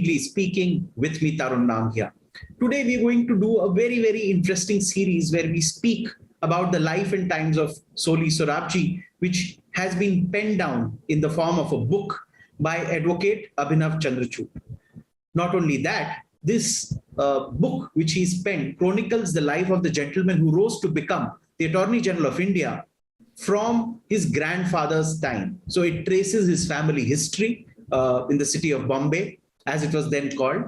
Legally Speaking with me, Tarun Nangia. Today, we're going to do a very, very interesting series where we speak about the life and times of Soli Sorabjee, which has been penned down in the form of a book by Advocate Abhinav Chandrachud. Not only that, this book, which he's penned, chronicles the life of the gentleman who rose to become the Attorney General of India from his grandfather's time. So it traces his family history in the city of Bombay, as it was then called,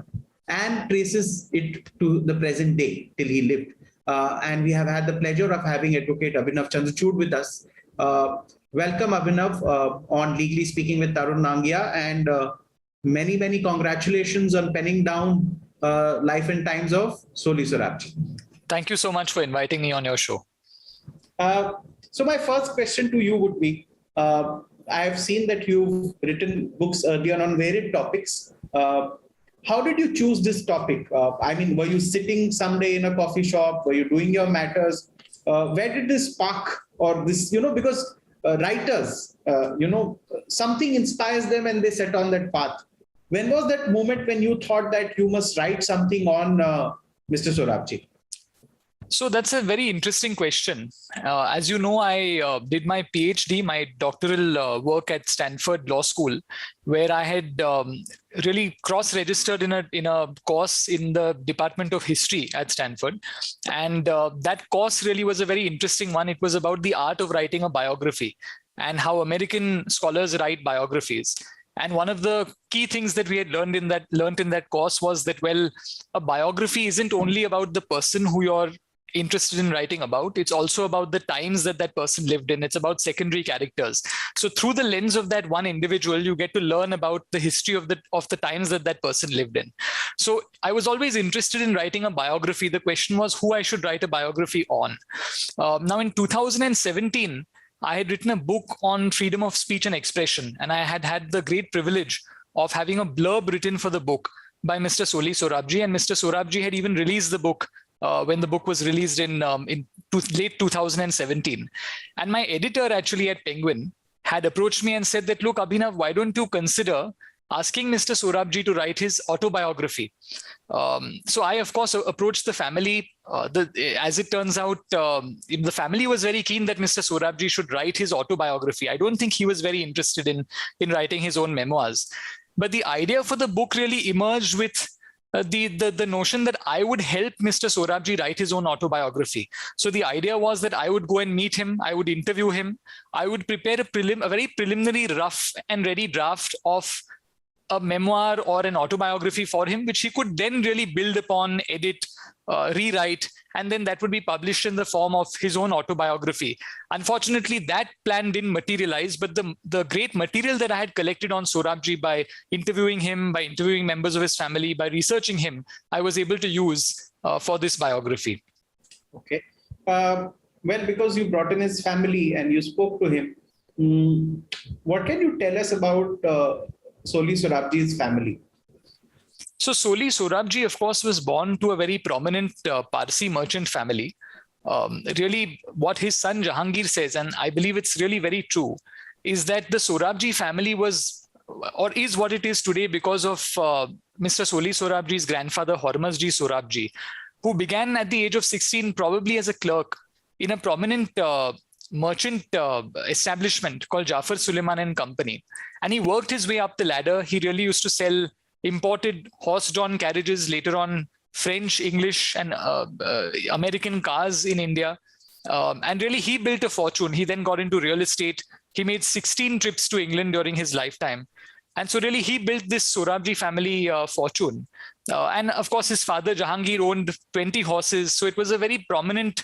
and traces it to the present day till he lived. And we have had the pleasure of having Advocate Abhinav Chandrachud with us. Welcome, Abhinav, on Legally Speaking with Tarun Nangia, and many, many congratulations on penning down Life and Times of Soli Sorabjee. Thank you so much for inviting me on your show. So my first question to you would be, I have seen that you've written books earlier on varied topics. How did you choose this topic? I mean, were you sitting someday in a coffee shop? Were you doing your matters? Where did this spark or this, because writers, something inspires them and they set on that path. When was that moment when you thought that you must write something on Mr. Sorabjee? So that's a very interesting question. As you know, I did my PhD, my doctoral work at Stanford Law School, where I had really cross-registered in a course in the Department of History at Stanford. And that course really was a very interesting one. It was about the art of writing a biography and how American scholars write biographies. And one of the key things that we had learned in that course was that, well, a biography isn't only about the person who you're interested in writing about. It's also about the times that person lived in. It's about secondary characters. So through the lens of that one individual, you get to learn about the history of the times that person lived in. So I was always interested in writing a biography. The question was who I should write a biography on. Now in 2017, I had written a book on freedom of speech and expression, and I had the great privilege of having a blurb written for the book by Mr. Soli Sorabjee, and Mr. Sorabjee had even released the book when the book was released in late 2017. And my editor actually at Penguin had approached me and said that, look, Abhinav, why don't you consider asking Mr. Sorabjee to write his autobiography? So I, of course, approached the family. As it turns out, the family was very keen that Mr. Sorabjee should write his autobiography. I don't think he was very interested in writing his own memoirs. But the idea for the book really emerged with the notion that I would help Mr. Sorabjee write his own autobiography. So the idea was that I would go and meet him, I would interview him, I would prepare a very preliminary rough and ready draft of a memoir or an autobiography for him, which he could then really build upon, edit, rewrite, and then that would be published in the form of his own autobiography. Unfortunately, that plan didn't materialize, but the great material that I had collected on Sorabjee by interviewing him, by interviewing members of his family, by researching him, I was able to use for this biography. Okay. Well, because you brought in his family and you spoke to him, what can you tell us about Soli Sorabjee's family? So Soli Sorabjee, of course, was born to a very prominent Parsi merchant family. Really, what his son Jahangir says, and I believe it's really very true, is that the Sorabjee family was, or is what it is today because of Mr. Soli Sorabjee's grandfather, Hormuzji Sorabjee, who began at the age of 16, probably as a clerk in a prominent merchant establishment called Jafar Suleiman and Company. And he worked his way up the ladder. He really used to sell imported horse-drawn carriages, later on French, English, and American cars in India. And really, he built a fortune. He then got into real estate. He made 16 trips to England during his lifetime. And so really, he built this Sorabjee family fortune. And of course, his father, Jahangir, owned 20 horses. So it was a very prominent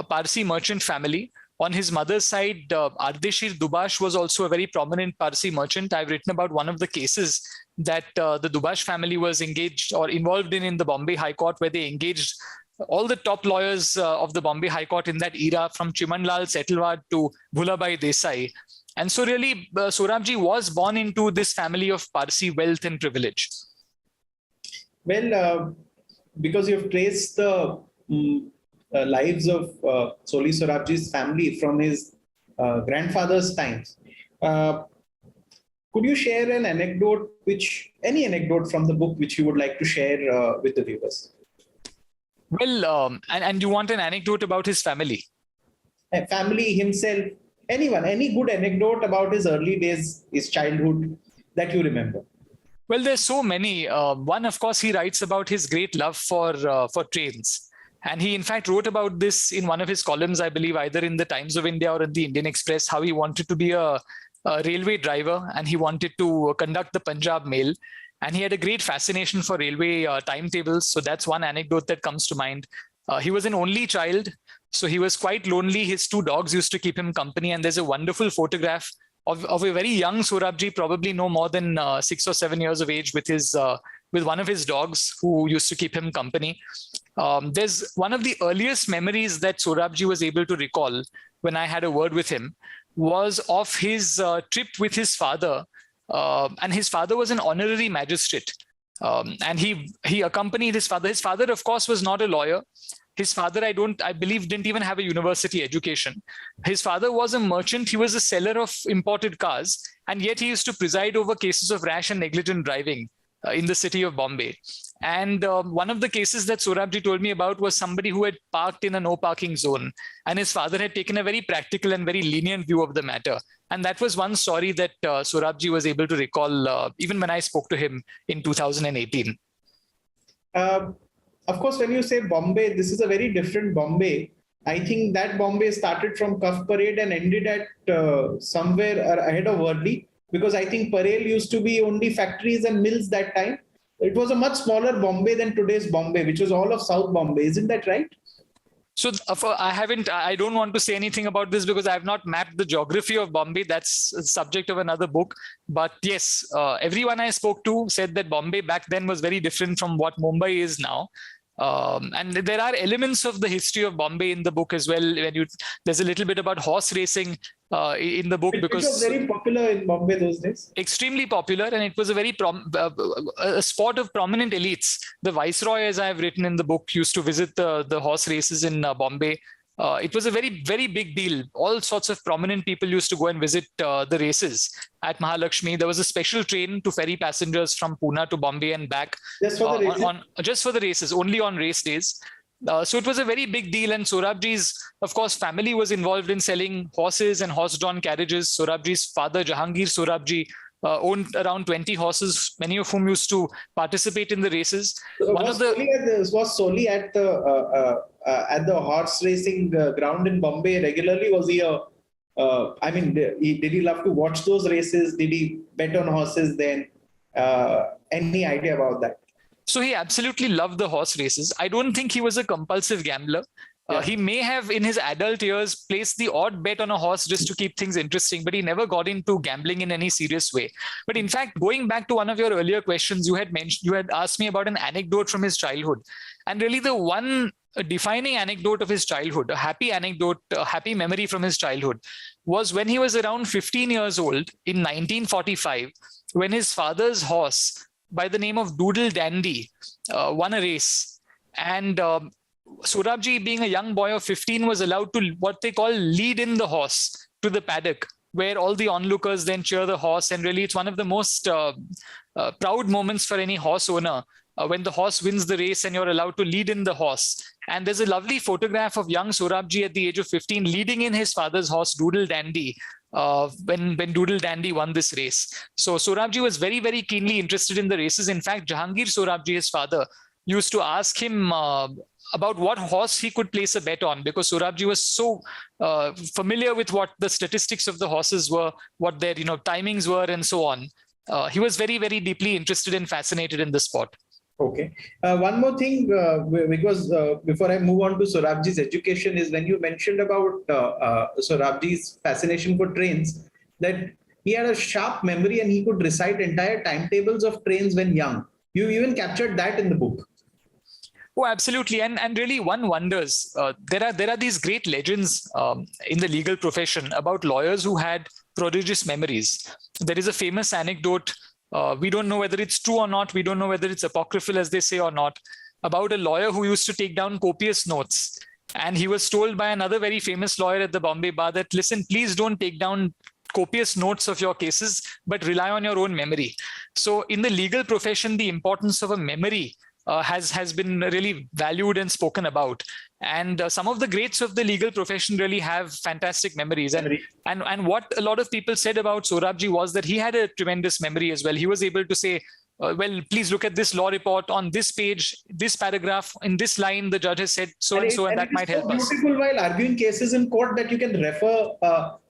Parsi merchant family. On his mother's side, Ardeshir Dubash was also a very prominent Parsi merchant. I've written about one of the cases that the Dubash family was engaged or involved in the Bombay High Court, where they engaged all the top lawyers of the Bombay High Court in that era, from Chimanlal Setalwad to Bhulabhai Desai. And so really, Sorabjee was born into this family of Parsi wealth and privilege. Well, because you've traced the lives of Soli Sorabjee's family from his grandfather's times, Could you share an anecdote, any anecdote from the book which you would like to share with the viewers? Well, and you want an anecdote about his family? Family, himself, anyone, any good anecdote about his early days, his childhood that you remember? Well, there's so many. One, of course, he writes about his great love for trains. And he, in fact, wrote about this in one of his columns, I believe, either in the Times of India or in the Indian Express, how he wanted to be a railway driver and he wanted to conduct the Punjab Mail. And he had a great fascination for railway timetables. So that's one anecdote that comes to mind. He was an only child, so he was quite lonely. His two dogs used to keep him company. And there's a wonderful photograph of a very young Sorabjee, probably no more than 6 or 7 years of age, with one of his dogs who used to keep him company. There's one of the earliest memories that Sorabjee was able to recall when I had a word with him was of his trip with his father. And his father was an honorary magistrate. And he accompanied his father. His father, of course, was not a lawyer. His father, I believe, didn't even have a university education. His father was a merchant. He was a seller of imported cars. And yet he used to preside over cases of rash and negligent driving in the city of Bombay. And one of the cases that Sorabjee told me about was somebody who had parked in a no parking zone. And his father had taken a very practical and very lenient view of the matter. And that was one story that Sorabjee was able to recall even when I spoke to him in 2018. Of course, when you say Bombay, this is a very different Bombay. I think that Bombay started from Cuff Parade and ended at somewhere ahead of Worli, because I think Parel used to be only factories and mills that time. It was a much smaller Bombay than today's Bombay, which was all of South Bombay. Isn't that right? So I don't want to say anything about this because I have not mapped the geography of Bombay. That's the subject of another book. But yes, everyone I spoke to said that Bombay back then was very different from what Mumbai is now. And there are elements of the history of Bombay in the book as well. There's a little bit about horse racing in the book, because it was very popular in Bombay those days. Extremely popular, and it was a very a sport of prominent elites. The viceroy, as I have written in the book, used to visit the horse races in Bombay. It was a very, very big deal. All sorts of prominent people used to go and visit the races at Mahalakshmi. There was a special train to ferry passengers from Pune to Bombay and back. Just for the races? Just for the races, only on race days. So it was a very big deal. And Sorabjee's, of course, family was involved in selling horses and horse-drawn carriages. Sorabjee's father, Jahangir Sorabjee, owned around 20 horses, many of whom used to participate in the races. Was Soli at the horse racing ground in Bombay regularly? Was he did he love to watch those races? Did he bet on horses then? Any idea about that? So he absolutely loved the horse races. I don't think he was a compulsive gambler. He may have, in his adult years, placed the odd bet on a horse just to keep things interesting, but he never got into gambling in any serious way. But in fact, going back to one of your earlier questions, you had asked me about an anecdote from his childhood. And really the one defining anecdote of his childhood, a happy anecdote, a happy memory from his childhood, was when he was around 15 years old in 1945, when his father's horse by the name of Doodle Dandy won a race. And Sorabjee, being a young boy of 15, was allowed to what they call lead in the horse to the paddock, where all the onlookers then cheer the horse. And really, it's one of the most proud moments for any horse owner when the horse wins the race and you're allowed to lead in the horse. And there's a lovely photograph of young Sorabjee at the age of 15 leading in his father's horse, Doodle Dandy, when Doodle Dandy won this race. So Sorabjee was very, very keenly interested in the races. In fact, Jahangir Sorabjee, his father, used to ask him about what horse he could place a bet on, because Sorabjee was so familiar with what the statistics of the horses were, what their timings were, and so on. He was very, very deeply interested and fascinated in the sport. Okay. One more thing, because before I move on to Sorabjee's education, is when you mentioned about Sorabjee's fascination for trains, that he had a sharp memory and he could recite entire timetables of trains when young. You even captured that in the book. Oh, absolutely. And really one wonders, there are these great legends in the legal profession about lawyers who had prodigious memories. There is a famous anecdote, we don't know whether it's true or not, we don't know whether it's apocryphal as they say or not, about a lawyer who used to take down copious notes. And he was told by another very famous lawyer at the Bombay bar that, listen, please don't take down copious notes of your cases, but rely on your own memory. So in the legal profession, the importance of a memory has been really valued and spoken about. And some of the greats of the legal profession really have fantastic memories. And what a lot of people said about Sorabjee was that he had a tremendous memory as well. He was able to say, well, please look at this law report on this page, this paragraph, in this line, the judge has said so and so, and that might help us. It's so beautiful while arguing cases in court that you can refer,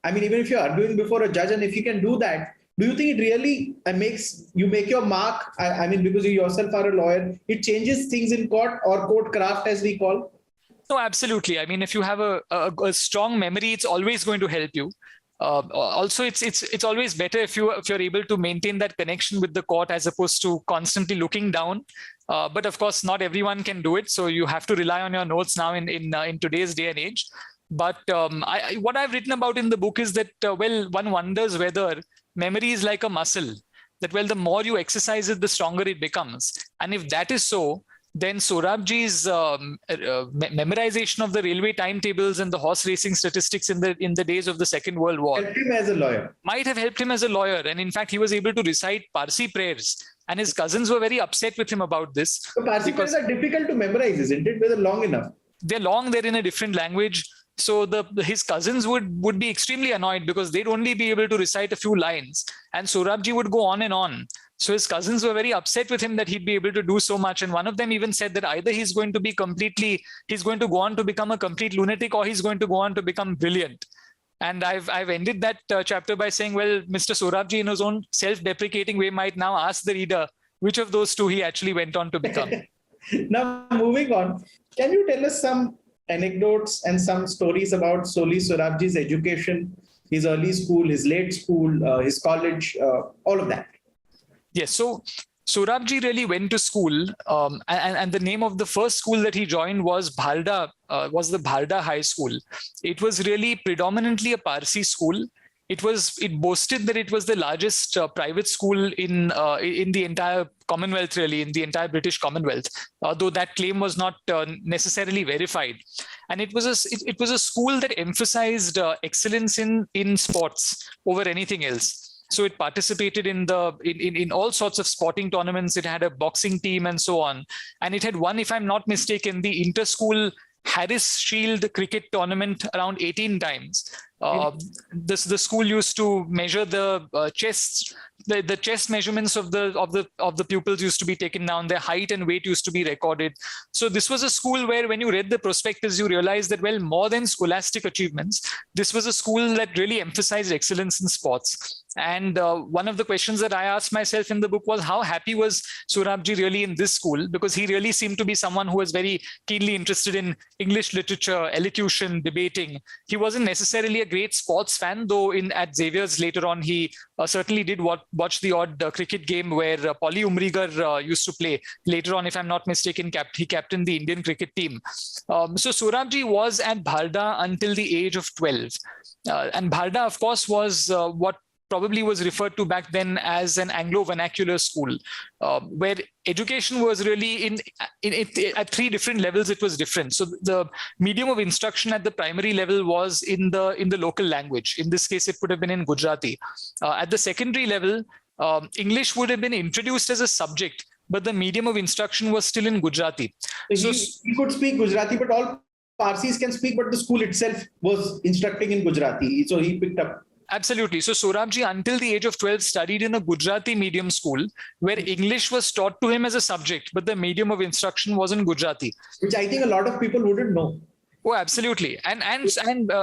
even if you're arguing before a judge, and if you can do that, do you think it really make your mark? Because you yourself are a lawyer, it changes things in court, or court craft as we call? No, absolutely. I mean, if you have a strong memory, it's always going to help you. Also, it's always better if you're able to maintain that connection with the court as opposed to constantly looking down. But of course, not everyone can do it, so you have to rely on your notes now in today's day and age. But what I've written about in the book is that one wonders whether memory is like a muscle. That the more you exercise it, the stronger it becomes. And if that is so, then Sorabjee's memorization of the railway timetables and the horse racing statistics in the days of the Second World War helped him as a lawyer. Might have helped him as a lawyer. And in fact, he was able to recite Parsi prayers. And his cousins were very upset with him about this. So Parsi prayers are difficult to memorize, isn't it? They're long enough. They're long, they're in a different language. So his cousins would be extremely annoyed because they'd only be able to recite a few lines. And Sorabjee would go on and on. So his cousins were very upset with him that he'd be able to do so much. And one of them even said that either he's going to go on to become a complete lunatic, or he's going to go on to become brilliant. And I've ended that chapter by saying, well, Mr. Sorabjee in his own self-deprecating way might now ask the reader which of those two he actually went on to become. Now, moving on, can you tell us some anecdotes and some stories about Soli Sorabjee's education, his early school, his late school, his college, all of that? Yes, so Sorabjee really went to school, and the name of the first school that he joined was the Bharda High School. It was really predominantly a Parsi school. It boasted that it was the largest private school in the entire Commonwealth, really, in the entire British Commonwealth, though that claim was not necessarily verified. And it was a school that emphasized excellence in sports over anything else. So it participated in all sorts of sporting tournaments. It had a boxing team and so on. And it had won, if I'm not mistaken, the inter-school Harris Shield cricket tournament around 18 times. The school used to measure the chest measurements of the pupils used to be taken down. Their height and weight used to be recorded. So this was a school where, when you read the prospectus, you realized that, well, more than scholastic achievements, this was a school that really emphasized excellence in sports. And one of the questions that I asked myself in the book was, how happy was Sorabjee really in this school? Because he really seemed to be someone who was very keenly interested in English literature, elocution, debating. He wasn't necessarily a great sports fan, though at Xavier's later on, he certainly did watch the odd cricket game where Polly Umrigar used to play. Later on, if I'm not mistaken, he captained the Indian cricket team. So Sorabjee was at Bharda until the age of 12. And Bharda, of course, was what probably was referred to back then as an Anglo-vernacular school, where education was really at three different levels. It was different. So the medium of instruction at the primary level was in the local language. In this case, it would have been in Gujarati. At the secondary level, English would have been introduced as a subject, but the medium of instruction was still in Gujarati. So he could speak Gujarati, but all Parsis can speak, but the school itself was instructing in Gujarati. So he picked up. Absolutely. So Sorabjee, until the age of 12, studied in a Gujarati medium school where English was taught to him as a subject, but the medium of instruction was in Gujarati. Which I think a lot of people wouldn't know. Oh, absolutely. And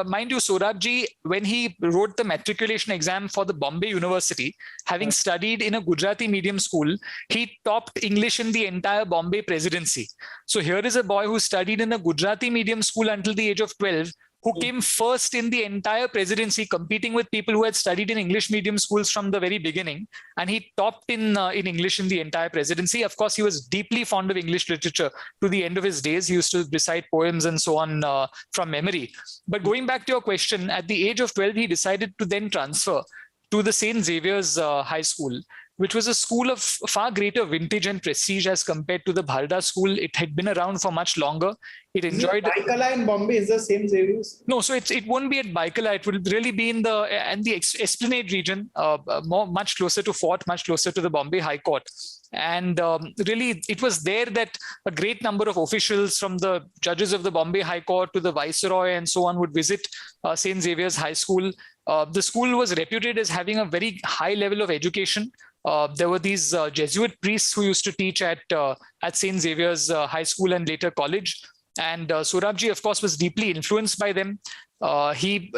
mind you, Sorabjee, when he wrote the matriculation exam for the Bombay University, having studied in a Gujarati medium school, he topped English in the entire Bombay presidency. So here is a boy who studied in a Gujarati medium school until the age of 12, who came first in the entire presidency, competing with people who had studied in English medium schools from the very beginning. And he topped in English in the entire presidency. Of course, he was deeply fond of English literature to the end of his days. He used to recite poems and so on from memory. But going back to your question, at the age of 12, he decided to then transfer to the St. Xavier's High School, which was a school of far greater vintage and prestige as compared to the Bharda school. It had been around for much longer. It enjoyed. Baikala in Bombay is the same Xavier's? No, so it won't be at Baikala. It will really be in the Esplanade region, much closer to Fort, much closer to the Bombay High Court. And really, it was there that a great number of officials, from the judges of the Bombay High Court to the Viceroy and so on, would visit St. Xavier's High School. The school was reputed as having a very high level of education. There were these Jesuit priests who used to teach at St. Xavier's High School and later college. And Sorabjee, of course, was deeply influenced by them. He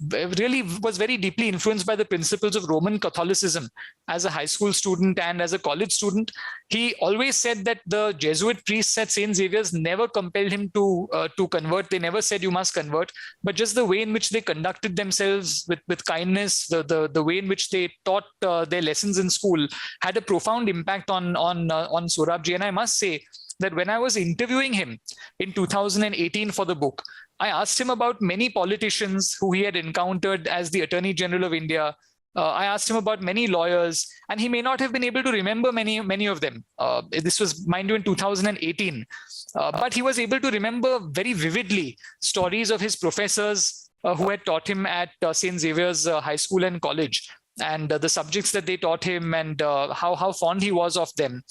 really was very deeply influenced by the principles of Roman Catholicism as a high school student and as a college student. He always said that the Jesuit priests at St. Xavier's never compelled him to convert. They never said you must convert, but just the way in which they conducted themselves with kindness, the way in which they taught their lessons in school had a profound impact on Sorabjee. And I must say that when I was interviewing him in 2018 for the book, I asked him about many politicians who he had encountered as the Attorney General of India. I asked him about many lawyers, and he may not have been able to remember many of them. This was, mind you, in 2018. But he was able to remember very vividly stories of his professors who had taught him at St. Xavier's High School and College, and the subjects that they taught him, and how fond he was of them.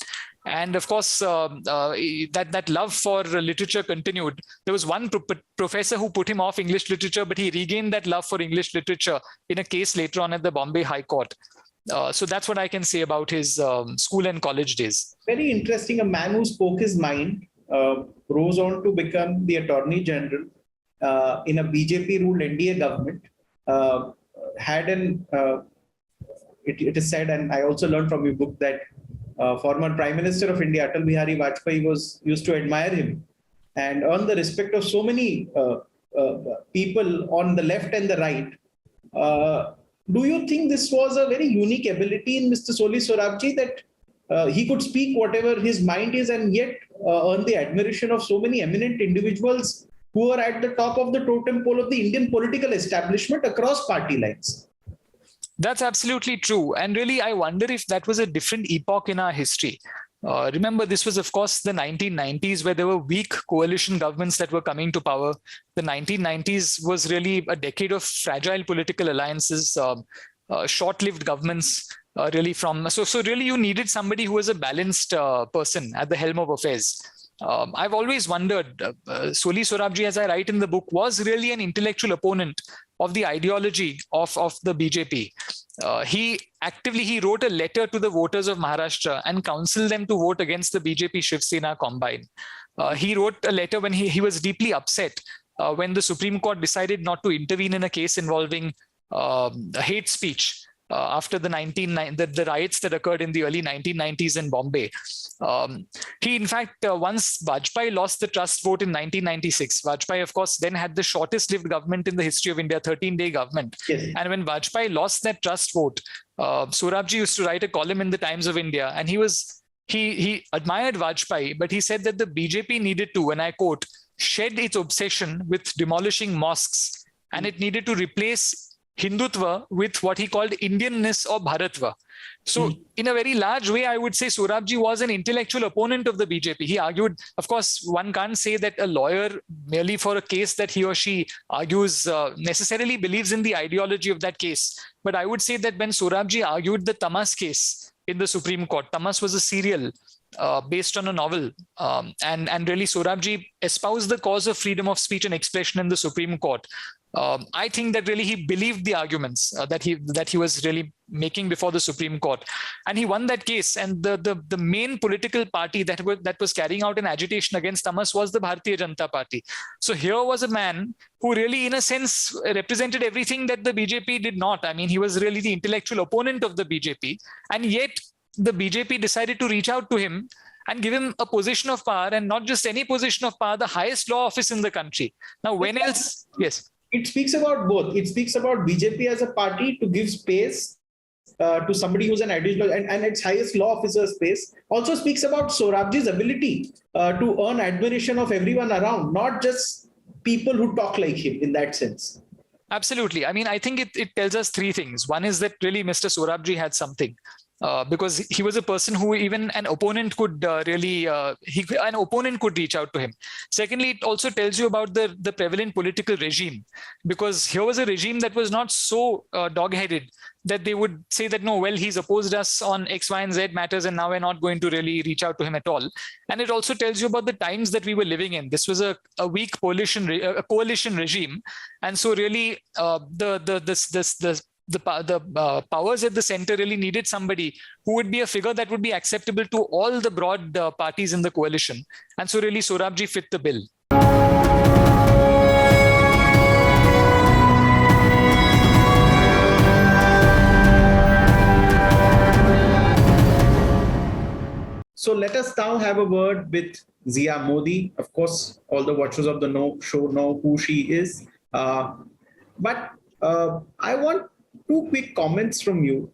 And of course, that love for literature continued. There was one professor who put him off English literature, but he regained that love for English literature in a case later on at the Bombay High Court. So that's what I can say about his school and college days. Very interesting. A man who spoke his mind rose on to become the Attorney General in a BJP-ruled NDA government. It is said, and I also learned from your book, that former Prime Minister of India, Atal Bihari Vajpayee, used to admire him and earn the respect of so many people on the left and the right. Do you think this was a very unique ability in Mr. Soli Sorabjee, that he could speak whatever his mind is and yet earn the admiration of so many eminent individuals who are at the top of the totem pole of the Indian political establishment across party lines? That's absolutely true. And really, I wonder if that was a different epoch in our history. Remember, this was, of course, the 1990s, where there were weak coalition governments that were coming to power. The 1990s was really a decade of fragile political alliances, short-lived governments. So really, you needed somebody who was a balanced person at the helm of affairs. I've always wondered, Soli Sorabjee, as I write in the book, was really an intellectual opponent of the ideology of the BJP. He wrote a letter to the voters of Maharashtra and counseled them to vote against the BJP Shiv Sena combine. He wrote a letter when he was deeply upset when the Supreme Court decided not to intervene in a case involving hate speech after the riots that occurred in the early 1990s in Bombay. He, in fact, once Vajpayee lost the trust vote in 1996, Vajpayee, of course, then had the shortest lived government in the history of India, 13-day government. Yes. And when Vajpayee lost that trust vote, Sorabjee used to write a column in the Times of India, and he admired Vajpayee, but he said that the BJP needed to, and I quote, shed its obsession with demolishing mosques, and it needed to replace Hindutva with what he called Indianness or Bharatva. So in a very large way, I would say Sorabjee was an intellectual opponent of the BJP. He argued, of course, one can't say that a lawyer, merely for a case that he or she argues, necessarily believes in the ideology of that case. But I would say that when Sorabjee argued the Tamas case in the Supreme Court, Tamas was a serial based on a novel. And really Sorabjee espoused the cause of freedom of speech and expression in the Supreme Court. I think that really he believed the arguments that he was really making before the Supreme Court, and he won that case. And the main political party that was carrying out an agitation against Tamas was the Bharatiya Janata Party. So here was a man who really, in a sense, represented everything that the BJP did not. I mean, he was really the intellectual opponent of the BJP, and yet the BJP decided to reach out to him and give him a position of power, and not just any position of power, the highest law office in the country. Now, when else? Yes. It speaks about both. It speaks about BJP as a party to give space to somebody who's an additional and its highest law officer space. Also speaks about Sorabjee's ability to earn admiration of everyone around, not just people who talk like him in that sense. Absolutely. I mean, I think it tells us three things. One is that really Mr. Sorabjee had something. because he was a person who even an opponent could an opponent could reach out to him. Secondly, it also tells you about the prevalent political regime, because here was a regime that was not so dog-headed that they would say that, no, well, he's opposed us on X, Y, and Z matters, and now we're not going to really reach out to him at all. And it also tells you about the times that we were living in. This was a weak coalition regime. And so really the powers at the center really needed somebody who would be a figure that would be acceptable to all the broad parties in the coalition. And so really Sorabjee fit the bill. So let us now have a word with Zia Modi. Of course, all the watchers of the show know who she is. But I want two quick comments from you.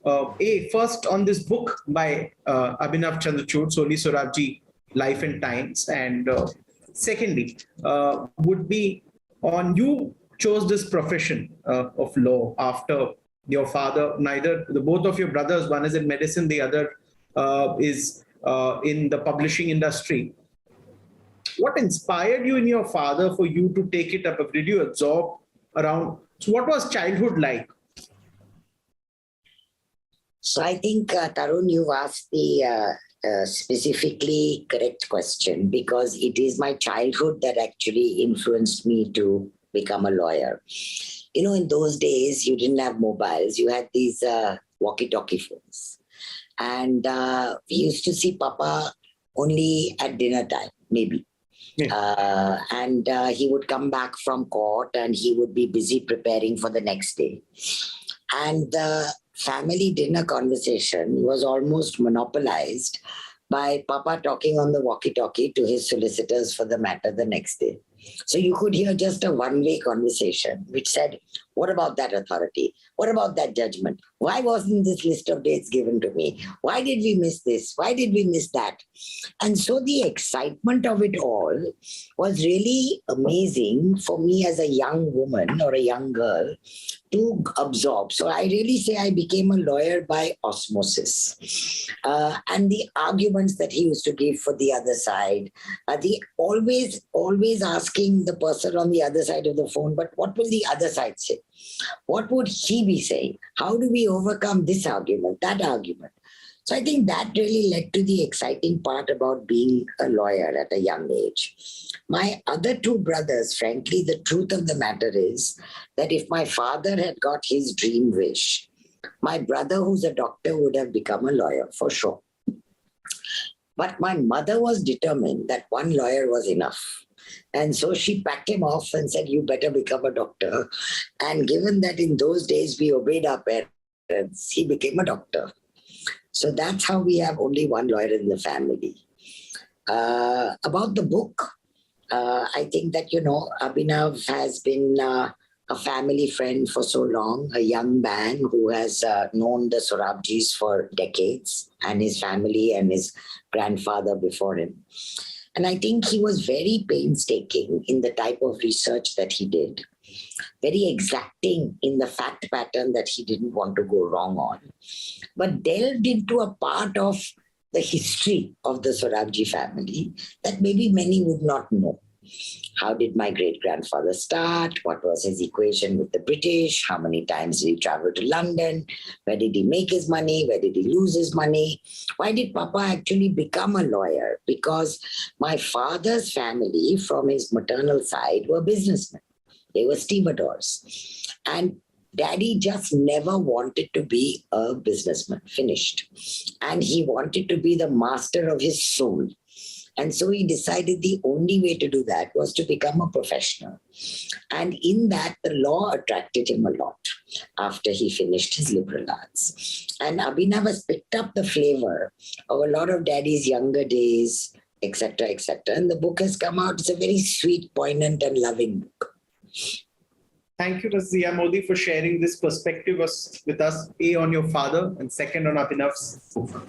First on this book by Abhinav Chandrachud, Soli Sorabjee, Life and Times. And secondly, would be on you chose this profession of law after your father, both of your brothers, one is in medicine, the other is in the publishing industry. What inspired you in your father for you to take it up? Did you absorb around? So what was childhood like? So I think, Tarun, you've asked the specifically correct question, because it is my childhood that actually influenced me to become a lawyer. You know, in those days, you didn't have mobiles. You had these walkie-talkie phones. And we used to see Papa only at dinner time, maybe. Yeah. And he would come back from court and he would be busy preparing for the next day. And the family dinner conversation was almost monopolized by Papa talking on the walkie-talkie to his solicitors for the matter the next day. So you could hear just a one-way conversation which said, what about that authority? What about that judgment? Why wasn't this list of dates given to me? Why did we miss this? Why did we miss that? And so the excitement of it all was really amazing for me as a young woman or a young girl to absorb. So I really say I became a lawyer by osmosis. And the arguments that he used to give for the other side, the always asking the person on the other side of the phone, but what will the other side say? What would he be saying? How do we overcome this argument, that argument? So I think that really led to the exciting part about being a lawyer at a young age. My other two brothers, frankly, the truth of the matter is that if my father had got his dream wish, my brother, who's a doctor, would have become a lawyer for sure. But my mother was determined that one lawyer was enough. And so she packed him off and said, you better become a doctor. And given that in those days we obeyed our parents, he became a doctor. So that's how we have only one lawyer in the family. About the book, I think that, Abhinav has been a family friend for so long, a young man who has known the Sorabjees for decades, and his family and his grandfather before him. And I think he was very painstaking in the type of research that he did, very exacting in the fact pattern that he didn't want to go wrong on, but delved into a part of the history of the Sorabjee family that maybe many would not know. How did my great-grandfather start? What was his equation with the British? How many times did he travel to London? Where did he make his money? Where did he lose his money? Why did Papa actually become a lawyer? Because my father's family from his maternal side were businessmen. They were stevedores. And Daddy just never wanted to be a businessman, finished. And he wanted to be the master of his soul. And so he decided the only way to do that was to become a professional. And in that, the law attracted him a lot after he finished his liberal arts. And Abhinav has picked up the flavor of a lot of Daddy's younger days, etc., etc. And the book has come out. It's a very sweet, poignant, and loving book. Thank you, Zia Modi, for sharing this perspective with us, A, on your father, and second, on Abhinav's book.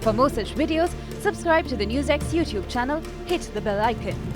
For For more such videos, subscribe to the NewsX YouTube channel, hit the bell icon.